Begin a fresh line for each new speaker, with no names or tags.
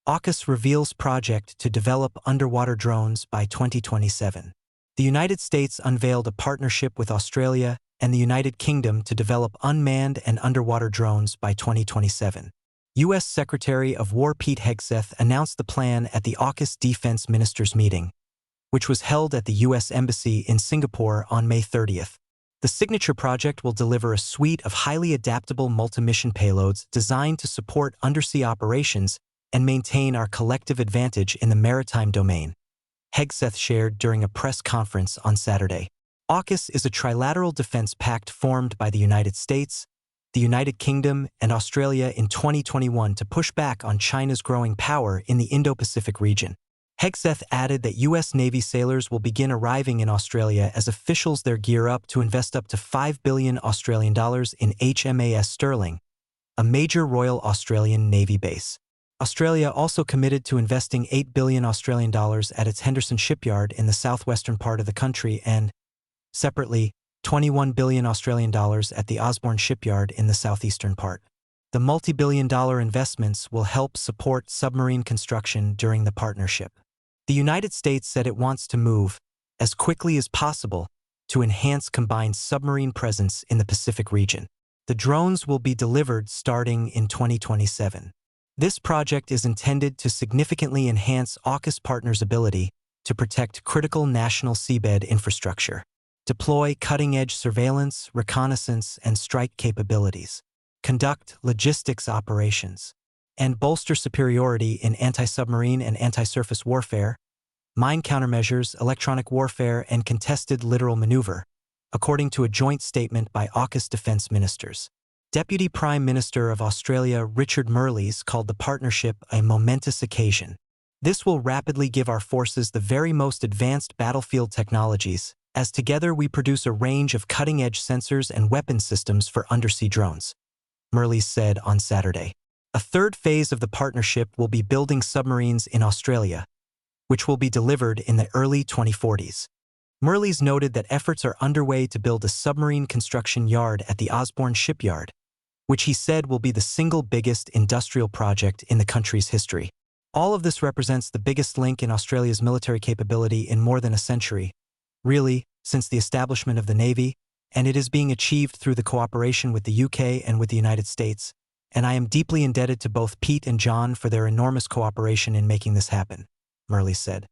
AUKUS reveals project to develop underwater drones by 2027. The United States unveiled a partnership with Australia and the United Kingdom to develop unmanned and underwater drones by 2027. U.S. Secretary of War Pete Hegseth announced the plan at the AUKUS Defense Ministers meeting, which was held at the U.S. Embassy in Singapore on May 30th. The signature project will deliver a suite of highly adaptable multi-mission payloads designed to support undersea operations and maintain our collective advantage in the maritime domain, Hegseth shared during a press conference on Saturday. AUKUS is a trilateral defense pact formed by the United States, the United Kingdom, and Australia in 2021 to push back on China's growing power in the Indo-Pacific region. Hegseth added that U.S. Navy sailors will begin arriving in Australia as officials there gear up to invest up to $5 billion Australian dollars in HMAS Sterling, a major Royal Australian Navy base. Australia also committed to investing $8 billion Australian dollars at its Henderson shipyard in the southwestern part of the country and, separately, $21 billion Australian dollars at the Osborne shipyard in the southeastern part. The multi-billion-dollar investments will help support submarine construction during the partnership. The United States said it wants to move, as quickly as possible, to enhance combined submarine presence in the Pacific region. The drones will be delivered starting in 2027. This project is intended to significantly enhance AUKUS partners' ability to protect critical national seabed infrastructure, deploy cutting-edge surveillance, reconnaissance, and strike capabilities, conduct logistics operations, and bolster superiority in anti-submarine and anti-surface warfare, mine countermeasures, electronic warfare, and contested littoral maneuver, according to a joint statement by AUKUS defense ministers. Deputy Prime Minister of Australia Richard Marles called the partnership a momentous occasion. This will rapidly give our forces the very most advanced battlefield technologies, as together we produce a range of cutting-edge sensors and weapon systems for undersea drones, Marles said on Saturday. A third phase of the partnership will be building submarines in Australia, which will be delivered in the early 2040s. Marles noted that efforts are underway to build a submarine construction yard at the Osborne shipyard, which he said will be the single biggest industrial project in the country's history. All of this represents the biggest link in Australia's military capability in more than a century, really, since the establishment of the Navy, and it is being achieved through the cooperation with the UK and with the United States, and I am deeply indebted to both Pete and John for their enormous cooperation in making this happen, Marles said.